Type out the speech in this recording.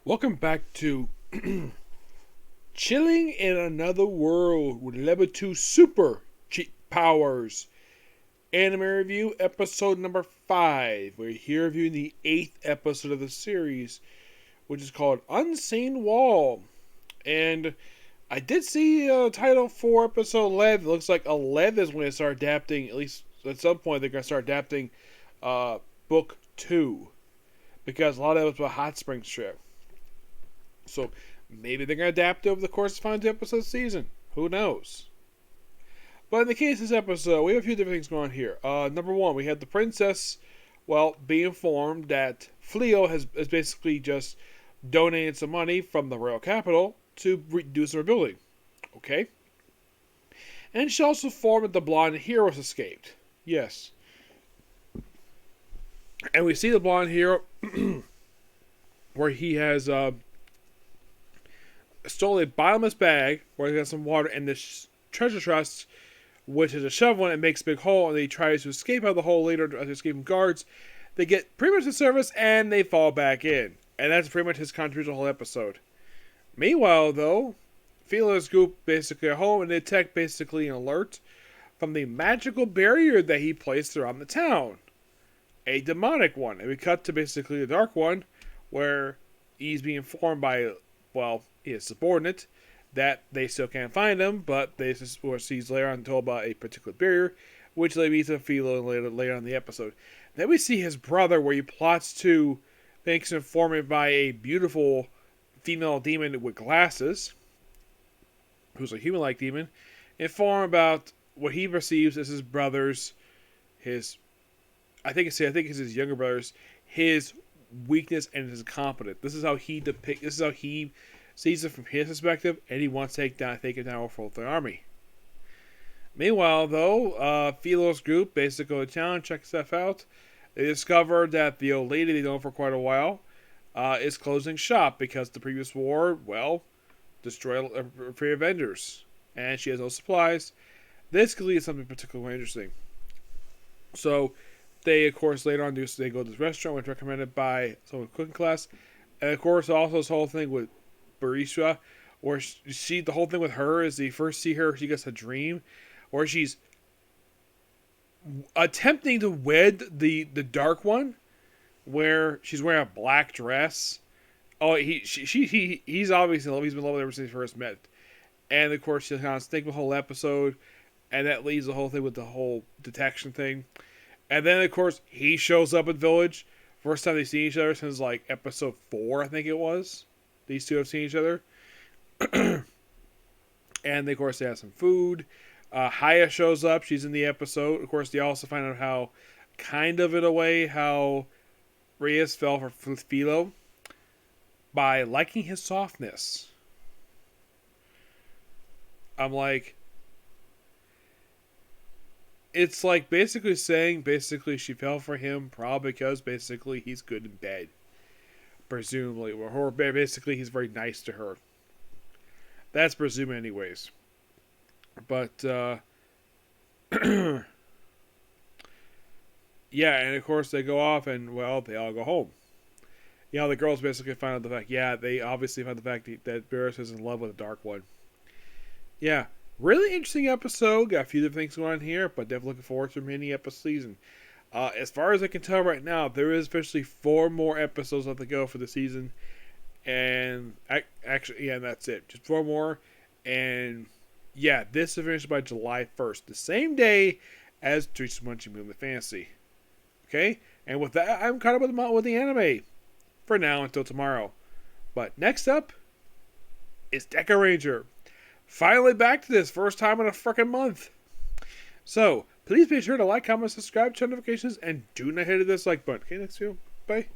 Welcome back to Chilling in Another World with Level 2 Super Cheat Powers. Anime Review, episode number 5. We're here reviewing the 8th episode of the series, which is called Unseen Wall. And I did see a title for episode 11. It looks like 11 is when they start adapting, at least at some point, they're going to start adapting book 2. Because a lot of it was about Hot Springs Trip. So maybe they're going to adapt over the course of the final 2 episodes of the season. Who knows? But in the case of this episode, we have a few different things going on here. Number one, we had the princess, being informed that Fleo has basically just donated some money from the royal capital to do some rebuilding. Okay? And she also informed that the blonde hero has escaped. Yes. And we see the blonde hero where he has stole a bottomless bag where he has some water and this treasure chest, which is a shovel, and it makes a big hole, and he tries to escape out of the hole later after escaping guards. They get pretty much the service and they fall back in. And that's pretty much his contribution to the whole episode. Meanwhile, though, Field's group basically at home and they detect basically an alert from the magical barrier that he placed around the town. A demonic one. And we cut to basically the dark one where he's being informed by, his subordinate that they still can't find him, but they sees later on told about a particular barrier, which leads to Philo later on in the episode. Then we see his brother where he plots to make an informant by a beautiful female demon with glasses, who's a human-like demon, inform about what he perceives as his brother's, I think it's his younger brother's, his weakness and his incompetence. This is how he sees it from his perspective, and he wants to take it down for the army. Meanwhile, though, Philo's group basically go to town, check stuff out. They discover that the old lady they've known for quite a while is closing shop because the previous war, destroyed free vendors, and she has no supplies. This could lead to something particularly interesting. So, they, of course, later on they go to this restaurant, which is recommended by someone with cooking class. And, of course, also this whole thing with Barisha, where the whole thing with her is you first see her, she gets a dream, where she's attempting to wed the dark one, where she's wearing a black dress. Oh, he's obviously in love. He's been in love with her ever since he first met. And, of course, she's kind of thinking the whole episode, and that leads the whole thing with the whole detection thing. And then, of course, he shows up at Village. First time they see each other since, episode 4, I think it was. These two have seen each other. And, of course, they have some food. Haya shows up. She's in the episode. Of course, they also find out how, kind of in a way, how Reyes fell for Philo by liking his softness. I'm like... It's like basically saying she fell for him probably because basically he's good in bed. Presumably. Or basically he's very nice to her. That's presuming anyways. But, yeah, and of course they go off and, they all go home. The girls basically find out the fact, they obviously find the fact that Barris is in love with the Dark One. Yeah. Really interesting episode. Got a few different things going on here, but definitely looking forward to a mini episode season. As far as I can tell right now, there is officially 4 more episodes left to go for the season. And and that's it. Just 4 more. And this is finished by July 1st. The same day as Teresa Munchie Movement Fantasy. Okay? And with that, I'm caught up with the anime. For now, until tomorrow. But next up is Deca Ranger. Finally back to this, first time in a freaking month. So, please be sure to like, comment, subscribe, turn notifications, and do not hit the dislike button. Okay, next video. Bye.